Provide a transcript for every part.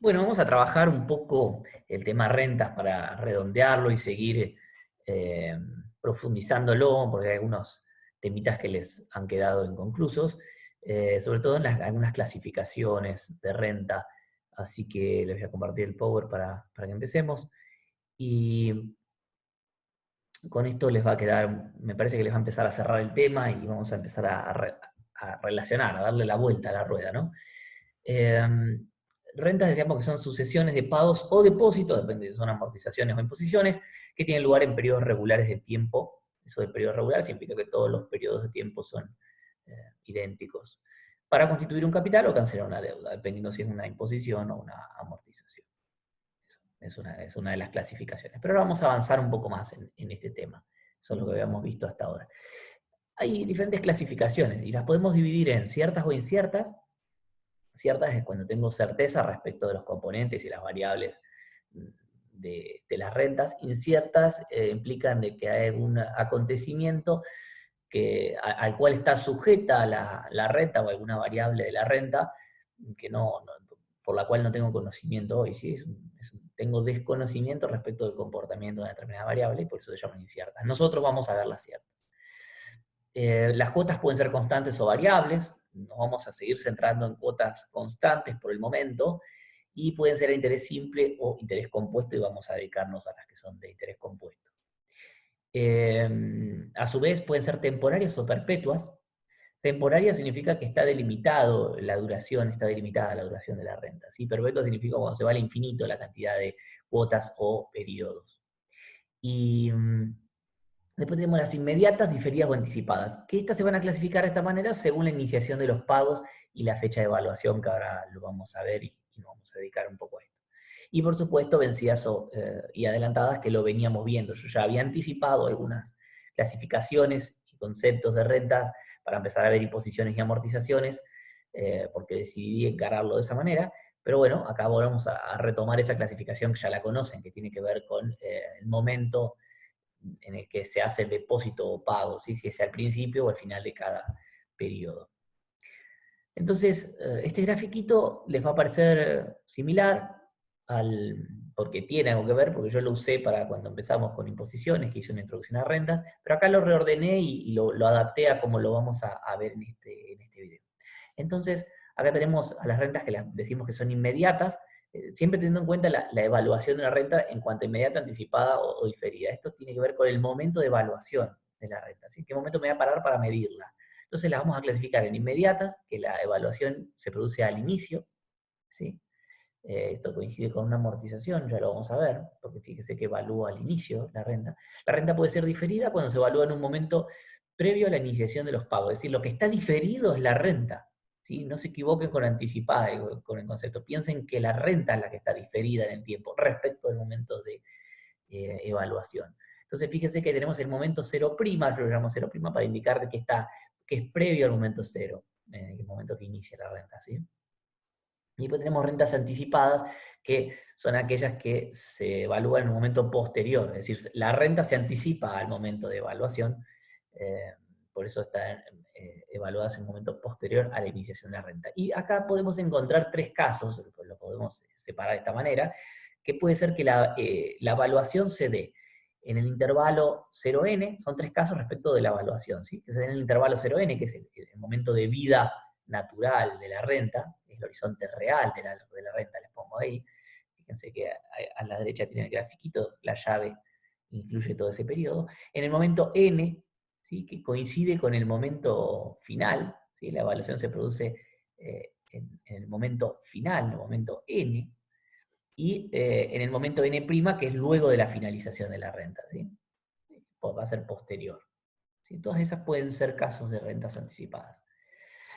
Bueno, vamos a trabajar un poco el tema rentas para redondearlo y seguir eh, profundizándolo, porque hay algunos temitas que les han quedado inconclusos, sobre todo en algunas clasificaciones de renta. Así que les voy a compartir el Power para que empecemos. Y con esto les va a quedar, me parece que les va a empezar a cerrar el tema y vamos a empezar a relacionar, a darle la vuelta a la rueda, ¿no? Eh, Rentas decíamos que son sucesiones de pagos o depósitos, depende si son amortizaciones o imposiciones, que tienen lugar en periodos regulares de tiempo. Eso de periodos regulares significa que todos los periodos de tiempo son idénticos. Para constituir un capital o cancelar una deuda, dependiendo si es una imposición o una amortización. Es una de las clasificaciones. Pero ahora vamos a avanzar un poco más en este tema. Eso es lo que habíamos visto hasta ahora. Hay diferentes clasificaciones y las podemos dividir en ciertas o inciertas. Ciertas es cuando tengo certeza respecto de los componentes y las variables de las rentas. Inciertas implican de que hay un acontecimiento al cual está sujeta la renta o alguna variable de la renta que por la cual no tengo conocimiento hoy. ¿Sí? Tengo desconocimiento respecto del comportamiento de una determinada variable y por eso se llaman inciertas. Nosotros vamos a ver las ciertas. Las cuotas pueden ser constantes o variables, nos vamos a seguir centrando en cuotas constantes por el momento, y pueden ser de interés simple o interés compuesto, y vamos a dedicarnos a las que son de interés compuesto. A su vez pueden ser temporarias o perpetuas. Temporaria significa que está delimitado la duración, está delimitada la duración de la renta. ¿Sí? Perpetua significa cuando se va al infinito la cantidad de cuotas o periodos. Y después tenemos las inmediatas, diferidas o anticipadas, que estas se van a clasificar de esta manera según la iniciación de los pagos y la fecha de evaluación, que ahora lo vamos a ver y nos vamos a dedicar un poco a esto. Y por supuesto vencidas y adelantadas, que lo veníamos viendo. Yo ya había anticipado algunas clasificaciones y conceptos de rentas para empezar a ver imposiciones y amortizaciones, porque decidí encararlo de esa manera. Pero bueno, acá volvemos a retomar esa clasificación que ya la conocen, que tiene que ver con el momento en el que se hace el depósito o pago, ¿sí? Si es al principio o al final de cada periodo. Entonces, este grafiquito les va a parecer similar, porque tiene algo que ver, porque yo lo usé para cuando empezamos con imposiciones, que hice una introducción a rentas, pero acá lo reordené y lo adapté a como lo vamos a ver en este video. Entonces, acá tenemos a las rentas que decimos que son inmediatas, siempre teniendo en cuenta la evaluación de una renta en cuanto a inmediata, anticipada o diferida. Esto tiene que ver con el momento de evaluación de la renta, ¿sí? ¿Qué momento me voy a parar para medirla? Entonces las vamos a clasificar en inmediatas, que la evaluación se produce al inicio, ¿sí? Esto coincide con una amortización, ya lo vamos a ver, porque fíjese que evalúa al inicio la renta. La renta puede ser diferida cuando se evalúa en un momento previo a la iniciación de los pagos, es decir, lo que está diferido es la renta. ¿Sí? No se equivoquen con anticipada, con el concepto. Piensen que la renta es la que está diferida en el tiempo respecto al momento de evaluación. Entonces fíjense que tenemos el momento cero prima, yo lo llamo cero prima para indicar que es previo al momento cero, en el momento que inicia la renta. ¿Sí? Y después tenemos rentas anticipadas, que son aquellas que se evalúan en un momento posterior, es decir, la renta se anticipa al momento de evaluación, eh, por eso están evaluadas en un momento posterior a la iniciación de la renta. Y acá podemos encontrar tres casos, lo podemos separar de esta manera, que puede ser que la evaluación se dé en el intervalo 0n, son tres casos respecto de la evaluación, ¿sí? Que se dé en el intervalo 0n, que es el momento de vida natural de la renta, es el horizonte real de la renta, les pongo ahí. Fíjense que a la derecha tiene el grafiquito, la llave incluye todo ese periodo. En el momento n, ¿sí? Que coincide con el momento final, ¿sí? La evaluación se produce en el momento final, en el momento n, y en el momento n', que es luego de la finalización de la renta, ¿sí? Va a ser posterior. ¿Sí? Todas esas pueden ser casos de rentas anticipadas.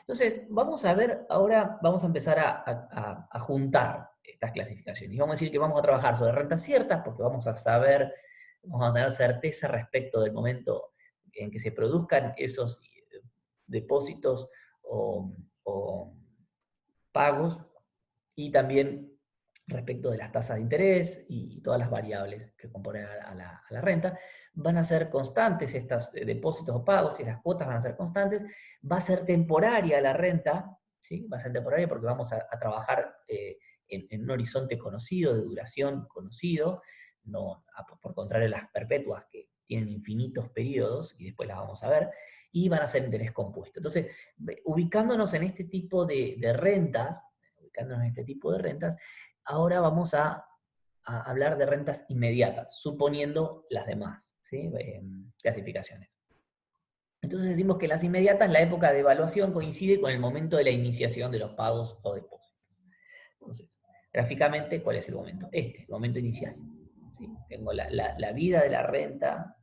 Entonces, vamos a ver, ahora vamos a empezar a juntar estas clasificaciones. Y vamos a decir que vamos a trabajar sobre rentas ciertas, porque vamos a saber, vamos a tener certeza respecto del momento en que se produzcan esos depósitos o pagos, y también respecto de las tasas de interés y todas las variables que componen a la renta. Van a ser constantes estos depósitos o pagos, y las cuotas van a ser constantes. Va a ser temporaria la renta, ¿sí? Va a ser temporaria porque vamos a trabajar en un horizonte conocido, de duración conocido, no, por contrario a las perpetuas que tienen infinitos periodos, y después las vamos a ver, y van a ser interés compuesto. Entonces, ubicándonos en este tipo de rentas, ahora vamos a hablar de rentas inmediatas, suponiendo las demás, ¿sí? Clasificaciones. Entonces decimos que las inmediatas, la época de evaluación coincide con el momento de la iniciación de los pagos o depósitos. Entonces, gráficamente, ¿cuál es el momento? El momento inicial. ¿Sí? Tengo la vida de la renta,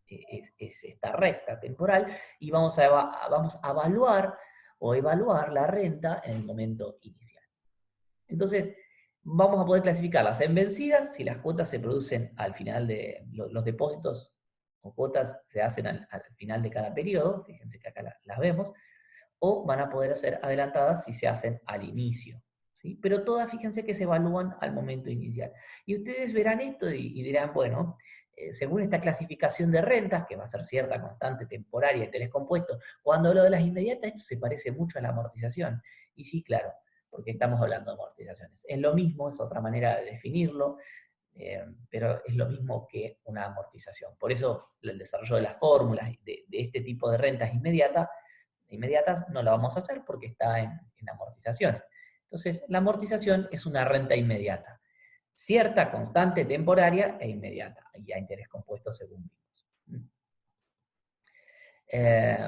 es esta recta temporal, y vamos a evaluar o evaluar la renta en el momento inicial. Entonces, vamos a poder clasificarlas en vencidas, si las cuotas se producen al final de los depósitos o cuotas se hacen al final de cada periodo, fíjense que acá las vemos, o van a poder ser adelantadas si se hacen al inicio. ¿Sí? Pero todas, fíjense que se evalúan al momento inicial. Y ustedes verán esto y dirán, bueno, según esta clasificación de rentas, que va a ser cierta, constante, temporaria, interés compuesto, cuando hablo de las inmediatas, esto se parece mucho a la amortización. Y sí, claro, porque estamos hablando de amortizaciones. Es lo mismo, es otra manera de definirlo, pero es lo mismo que una amortización. Por eso el desarrollo de las fórmulas de este tipo de rentas inmediatas no la vamos a hacer porque está en amortizaciones. Entonces, la amortización es una renta inmediata, cierta, constante, temporaria e inmediata, y a interés compuesto según vimos.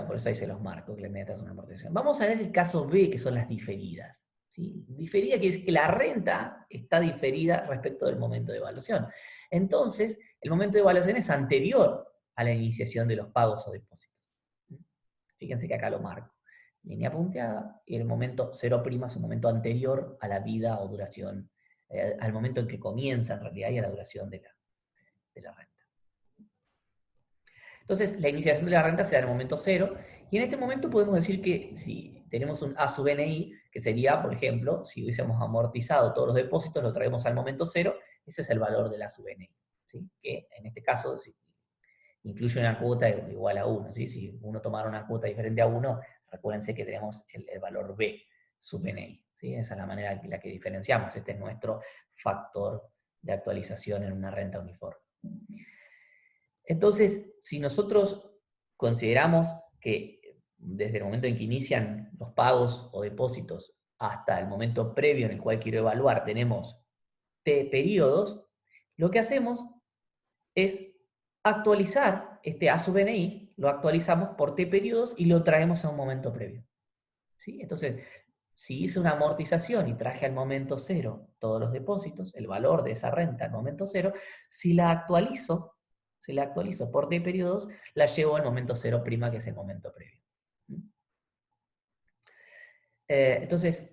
Por eso ahí se los marco, que la inmediata es una amortización. Vamos a ver el caso B, que son las diferidas. ¿Sí? Diferida quiere decir que la renta está diferida respecto del momento de evaluación. Entonces, el momento de evaluación es anterior a la iniciación de los pagos o depósitos. Fíjense que acá lo marco. Línea punteada, y el momento 0' es un momento anterior a la vida o duración, al momento en que comienza en realidad y a la duración de la renta. Entonces, la iniciación de la renta se da en el momento 0, y en este momento podemos decir que si tenemos un A sub NI, que sería, por ejemplo, si hubiésemos amortizado todos los depósitos, lo traemos al momento 0, ese es el valor de la sub NI. ¿Sí? Que en este caso incluye una cuota igual a 1. ¿Sí? Si uno tomara una cuota diferente a 1, recuérdense que tenemos el valor B sub NI. ¿Sí? Esa es la manera en la que diferenciamos. Este es nuestro factor de actualización en una renta uniforme. Entonces, si nosotros consideramos que desde el momento en que inician los pagos o depósitos hasta el momento previo en el cual quiero evaluar tenemos T periodos, lo que hacemos es actualizar este A sub NI, lo actualizamos por T periodos y lo traemos a un momento previo. ¿Sí? Entonces, si hice una amortización y traje al momento 0 todos los depósitos, el valor de esa renta al momento 0, si la actualizo por T periodos, la llevo al momento 0', que es el momento previo. Entonces,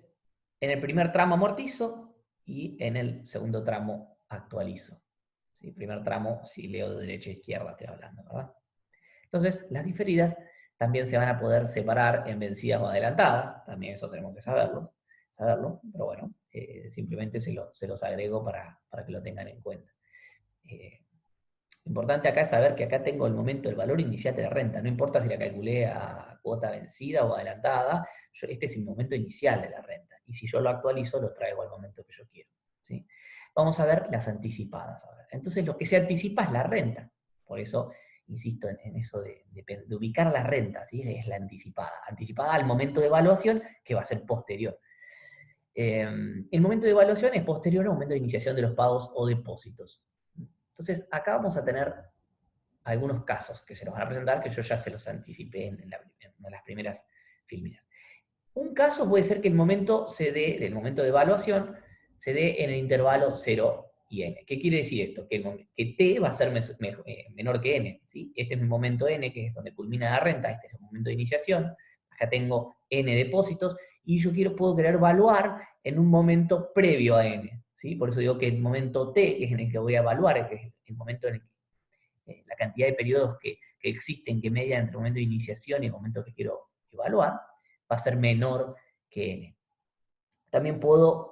en el primer tramo amortizo y en el segundo tramo actualizo. ¿Sí? Primer tramo, si leo de derecha a izquierda, estoy hablando, ¿verdad? Entonces, las diferidas también se van a poder separar en vencidas o adelantadas, también eso tenemos que saberlo, pero bueno, simplemente se los agrego para que lo tengan en cuenta. Lo importante acá es saber que acá tengo el momento, el valor inicial de la renta, no importa si la calculé a cuota vencida o adelantada, este es el momento inicial de la renta, y si yo lo actualizo, lo traigo al momento que yo quiero. ¿Sí? Vamos a ver las anticipadas ahora. Entonces, lo que se anticipa es la renta, por eso insisto en eso de ubicar la renta, ¿sí? Es la anticipada al momento de evaluación, que va a ser posterior. El momento de evaluación es posterior al momento de iniciación de los pagos o depósitos. Entonces, acá vamos a tener algunos casos que se nos van a presentar, que yo ya se los anticipé en las primeras filminas. Un caso puede ser que el momento el momento de evaluación se dé en el intervalo 0 y n. ¿Qué quiere decir esto? Que t va a ser menor que n. ¿Sí? Este es mi momento n, que es donde culmina la renta, este es el momento de iniciación. Acá tengo n depósitos, y yo puedo querer evaluar en un momento previo a n. ¿Sí? Por eso digo que el momento t, que es en el que voy a evaluar, que es el momento en el que la cantidad de periodos que existen, que median entre el momento de iniciación y el momento que quiero evaluar, va a ser menor que n. También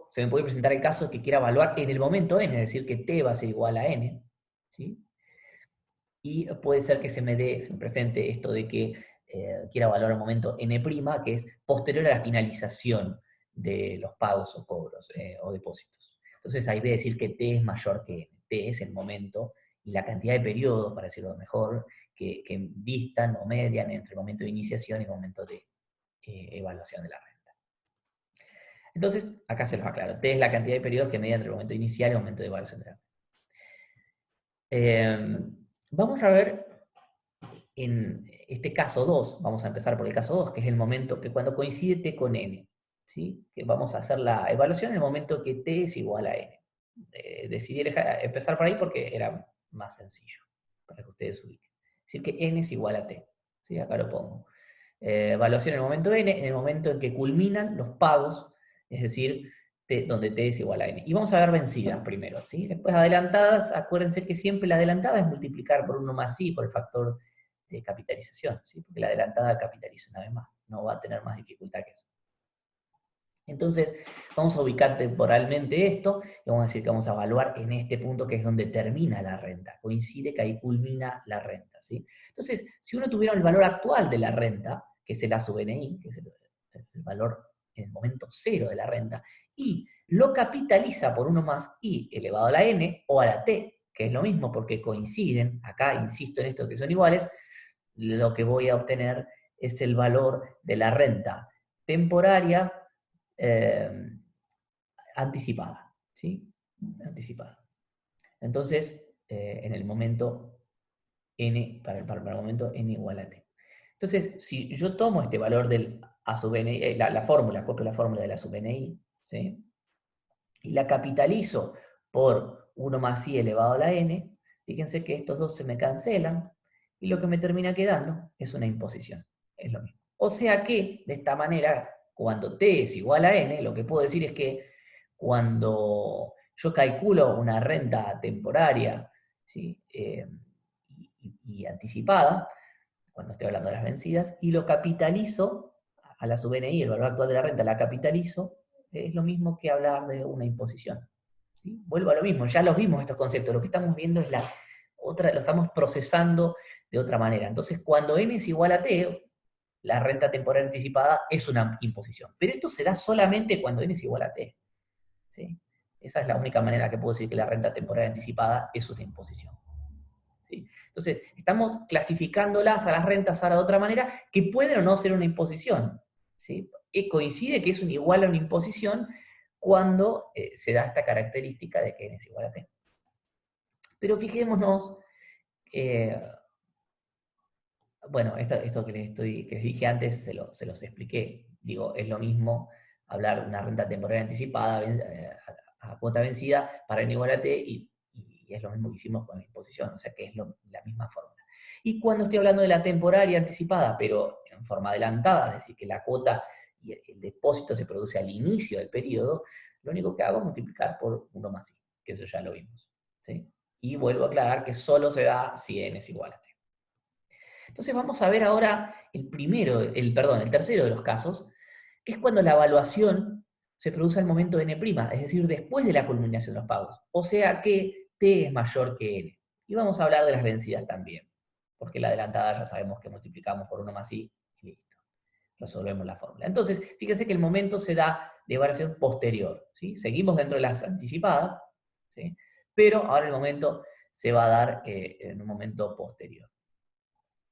se me puede presentar el caso que quiera evaluar en el momento n, es decir, que t va a ser igual a n. ¿Sí? Y puede ser que se me presente esto de que quiera evaluar el momento n', que es posterior a la finalización de los pagos o cobros o depósitos. Entonces ahí voy a decir que T es mayor que N. T es el momento y la cantidad de periodos, para decirlo mejor, que distan o median entre el momento de iniciación y el momento de evaluación de la renta. Entonces, acá se los aclaro. T es la cantidad de periodos que median entre el momento inicial y el momento de evaluación de la renta. Vamos a ver en este caso 2, vamos a empezar por el caso 2, que es el momento que cuando coincide T con N, ¿sí? Que vamos a hacer la evaluación en el momento que T es igual a N. Decidí empezar por ahí porque era más sencillo, para que ustedes ubiquen. Es decir, que N es igual a T. ¿Sí? Acá lo pongo. Evaluación en el momento N, en el momento en que culminan los pagos, es decir, donde T es igual a N. Y vamos a ver vencidas primero, ¿sí? Después adelantadas, acuérdense que siempre la adelantada es multiplicar por 1 más I, por el factor de capitalización, ¿sí? Porque la adelantada capitaliza una vez más, no va a tener más dificultad que eso. Entonces, vamos a ubicar temporalmente esto y vamos a decir que vamos a evaluar en este punto que es donde termina la renta. Coincide que ahí culmina la renta, ¿sí? Entonces, si uno tuviera el valor actual de la renta, que es el A sub NI, que es el valor en el momento cero de la renta, y lo capitaliza por 1 más I elevado a la N o a la T, que es lo mismo porque coinciden, acá insisto en esto que son iguales, lo que voy a obtener es el valor de la renta temporaria anticipada, ¿sí? Anticipada. Entonces, en el momento n, para el momento n igual a t. Entonces, si yo tomo este valor del A sub n, la fórmula, copio la fórmula de la sub ni, ¿sí? Y la capitalizo por 1 más i elevado a la n, fíjense que estos dos se me cancelan, y lo que me termina quedando es una imposición. Es lo mismo. O sea que, de esta manera, cuando t es igual a n, lo que puedo decir es que cuando yo calculo una renta temporaria, ¿sí? Y anticipada, cuando estoy hablando de las vencidas, y lo capitalizo a la sub NI, el valor actual de la renta, la capitalizo, es lo mismo que hablar de una imposición. ¿Sí? Vuelvo a lo mismo, ya los vimos estos conceptos, lo que estamos viendo es la otra, lo estamos procesando de otra manera. Entonces, cuando n es igual a t, la renta temporal anticipada es una imposición. Pero esto se da solamente cuando n es igual a t. ¿Sí? Esa es la única manera que puedo decir que la renta temporal anticipada es una imposición. ¿Sí? Entonces, estamos clasificándolas a las rentas ahora de otra manera que pueden o no ser una imposición. ¿Sí? Y coincide que es igual a una imposición cuando se da esta característica de que n es igual a t. Pero fijémonos, bueno, esto que les dije antes se los expliqué. Digo, es lo mismo hablar de una renta temporal anticipada a cuota vencida para n igual a t y es lo mismo que hicimos con la imposición, o sea que es la misma fórmula. Y cuando estoy hablando de la temporaria anticipada, pero en forma adelantada, es decir, que la cuota y el depósito se produce al inicio del periodo, lo único que hago es multiplicar por 1 más i, que eso ya lo vimos. ¿Sí? Y vuelvo a aclarar que solo se da si n es igual a t. Entonces vamos a ver ahora el tercero de los casos, que es cuando la evaluación se produce al momento n', es decir, después de la culminación de los pagos. O sea que t es mayor que n. Y vamos a hablar de las vencidas también, porque la adelantada ya sabemos que multiplicamos por 1 más i y listo. Resolvemos la fórmula. Entonces, fíjense que el momento se da de evaluación posterior. ¿Sí? Seguimos dentro de las anticipadas, ¿sí? Pero ahora el momento se va a dar en un momento posterior.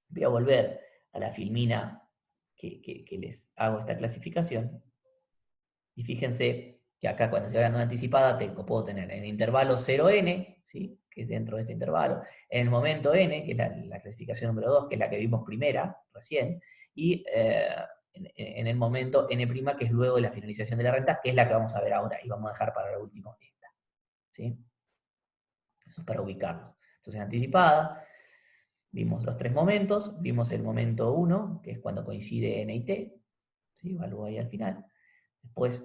Voy a volver a la filmina que les hago esta clasificación. Y fíjense que acá cuando estoy hablando de anticipada puedo tener en el intervalo 0n, ¿sí? Que es dentro de este intervalo, en el momento n, que es la clasificación número 2, que es la que vimos primera, recién, y en el momento n', que es luego de la finalización de la renta, que es la que vamos a ver ahora, y vamos a dejar para lo último esta. ¿Sí? Eso es para ubicarlo. Entonces, anticipada, vimos los tres momentos, vimos el momento 1, que es cuando coincide n y t, ¿sí? Evalúo ahí al final. Después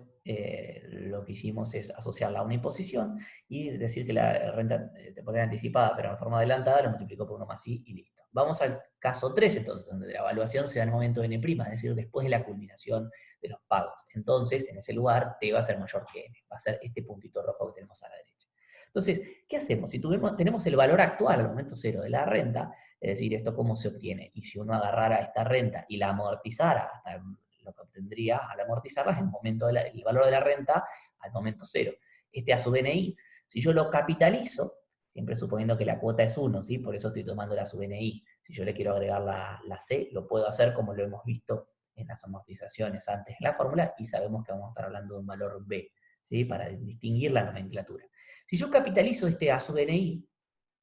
lo que hicimos es asociarla a una imposición y decir que la renta temporal anticipada, pero en forma adelantada, lo multiplicó por 1 más i y listo. Vamos al caso 3, entonces, donde la evaluación se da en el momento n', es decir, después de la culminación de los pagos. Entonces, en ese lugar, t va a ser mayor que n, va a ser este puntito rojo que tenemos a la derecha. Entonces, ¿qué hacemos? Si tenemos el valor actual al momento cero de la renta, es decir, esto cómo se obtiene, y si uno agarrara esta renta y la amortizara hasta lo que obtendría al amortizarlas el valor de la renta al momento cero. Este a sub NI, si yo lo capitalizo, siempre suponiendo que la cuota es 1, ¿sí? Por eso estoy tomando la sub NI. Si yo le quiero agregar la C, lo puedo hacer como lo hemos visto en las amortizaciones antes en la fórmula, y sabemos que vamos a estar hablando de un valor B, ¿sí? Para distinguir la nomenclatura. Si yo capitalizo este A sub NI,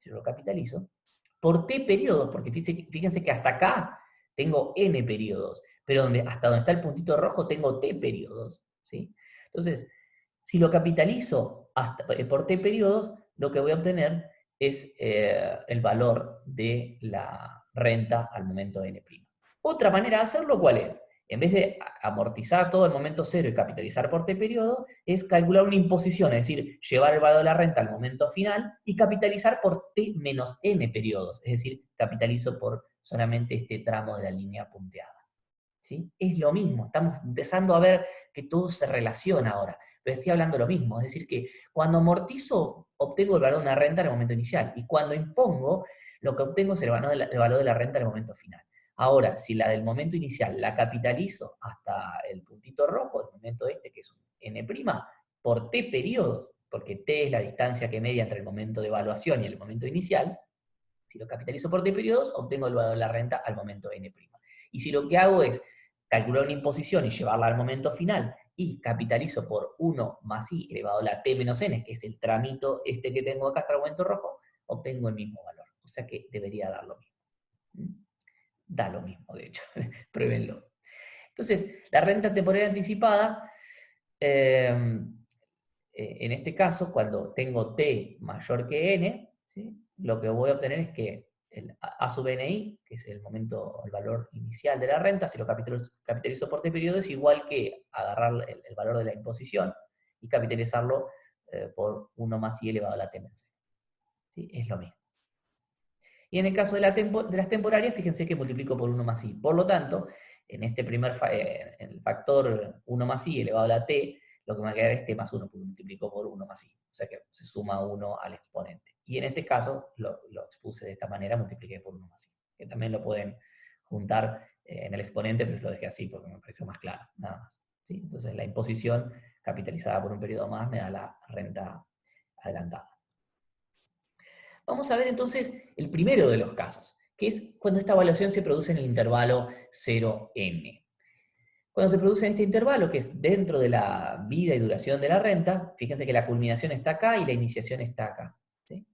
si yo lo capitalizo, por T periodos, porque fíjense que hasta acá tengo N periodos, pero hasta donde está el puntito rojo tengo T periodos, ¿sí? Entonces, si lo capitalizo por T periodos, lo que voy a obtener es el valor de la renta al momento N'. Otra manera de hacerlo, ¿cuál es? En vez de amortizar todo el momento cero y capitalizar por T periodo, es calcular una imposición, es decir, llevar el valor de la renta al momento final y capitalizar por T menos N periodos, es decir, capitalizo por solamente este tramo de la línea punteada. ¿Sí? Es lo mismo, estamos empezando a ver que todo se relaciona ahora, pero estoy hablando lo mismo, es decir, que cuando amortizo, obtengo el valor de una renta en el momento inicial, y cuando impongo, lo que obtengo es el valor de la renta en el momento final. Ahora, si la del momento inicial la capitalizo hasta el puntito rojo, el momento este, que es un n', por t periodos, porque t es la distancia que media entre el momento de evaluación y el momento inicial, si lo capitalizo por t periodos, obtengo el valor de la renta al momento n'. Y si lo que hago es calcular una imposición y llevarla al momento final, y capitalizo por 1 más i elevado a la t menos n, que es el tramito este que tengo acá hasta el momento rojo, obtengo el mismo valor. O sea que debería dar lo mismo. Da lo mismo, de hecho. Pruébenlo. Entonces, la renta temporal anticipada, en este caso, cuando tengo t mayor que n, ¿sí? Lo que voy a obtener es que el A sub NI, que es el valor inicial de la renta, si lo capitalizo por t periodo, es igual que agarrar el valor de la imposición y capitalizarlo por 1 más i elevado a la t menos n. ¿Sí? Es lo mismo. Y en el caso de las temporarias, fíjense que multiplico por 1 más i. Por lo tanto, en este en el factor 1 más i elevado a la t, lo que me va a quedar es t más 1, porque multiplico por 1 más i. O sea que se suma 1 al exponente. Y en este caso, lo expuse de esta manera, multipliqué por 1 más i. Que también lo pueden juntar en el exponente, pero lo dejé así porque me pareció más claro, nada más. ¿Sí? Entonces la imposición capitalizada por un periodo más me da la renta adelantada. Vamos a ver entonces el primero de los casos, que es cuando esta evaluación se produce en el intervalo 0n. Cuando se produce en este intervalo, que es dentro de la vida y duración de la renta, fíjense que la culminación está acá y la iniciación está acá. ¿Sí?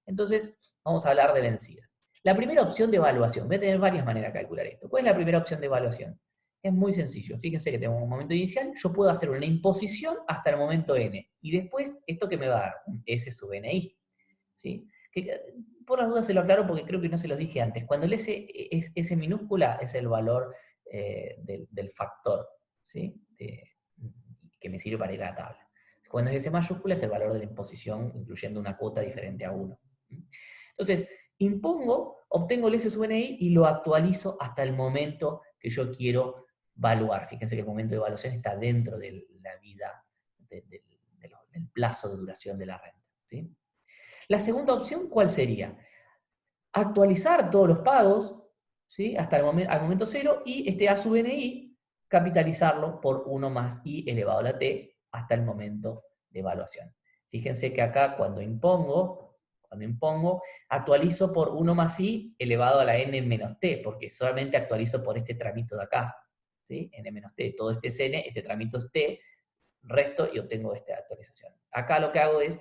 Entonces, vamos a hablar de vencidas. La primera opción de evaluación, voy a tener varias maneras de calcular esto. ¿Cuál es la primera opción de evaluación? Es muy sencillo. Fíjense que tengo un momento inicial, yo puedo hacer una imposición hasta el momento n. Y después, ¿esto que me va a dar? Un s sub ni. ¿Sí? Que, por las dudas se lo aclaro porque creo que no se los dije antes. Cuando el S es S minúscula es el valor del factor, ¿sí? Que me sirve para ir a la tabla. Cuando es S mayúscula es el valor de la imposición, incluyendo una cuota diferente a 1. Entonces, impongo, obtengo el S sub NI y lo actualizo hasta el momento que yo quiero evaluar. Fíjense que el momento de evaluación está dentro de la vida, del plazo de duración de la renta. ¿Sí? La segunda opción, ¿cuál sería? Actualizar todos los pagos, ¿sí? Hasta al momento cero, y este A sub NI, capitalizarlo por 1 más i elevado a la t hasta el momento de evaluación. Fíjense que acá cuando impongo, actualizo por 1 más i elevado a la n menos t, porque solamente actualizo por este tramito de acá, ¿sí? N menos t, todo este es n, este tramito es t, resto y obtengo esta actualización. Acá lo que hago es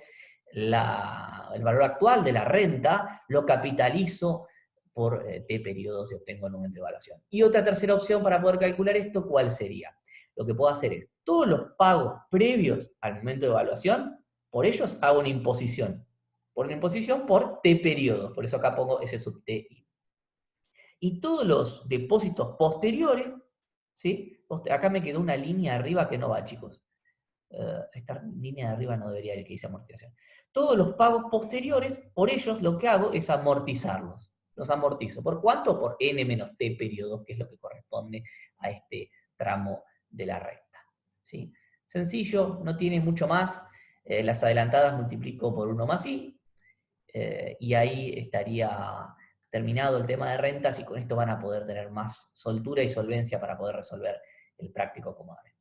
el valor actual de la renta, lo capitalizo por t periodos y obtengo el momento de evaluación. Y otra tercera opción para poder calcular esto, ¿cuál sería? Lo que puedo hacer es, todos los pagos previos al momento de evaluación, por ellos hago una imposición. Por una imposición por t periodos, por eso acá pongo S sub t. Y todos los depósitos posteriores, ¿sí? Acá me quedó una línea arriba que no va, chicos. Esta línea de arriba no debería ir, que dice amortización. Todos los pagos posteriores, por ellos lo que hago es amortizarlos. Los amortizo. ¿Por cuánto? Por n menos t periodos, que es lo que corresponde a este tramo de la renta. ¿Sí? Sencillo, no tiene mucho más. Las adelantadas multiplico por 1 más i, y ahí estaría terminado el tema de rentas, y con esto van a poder tener más soltura y solvencia para poder resolver el práctico acomodamiento.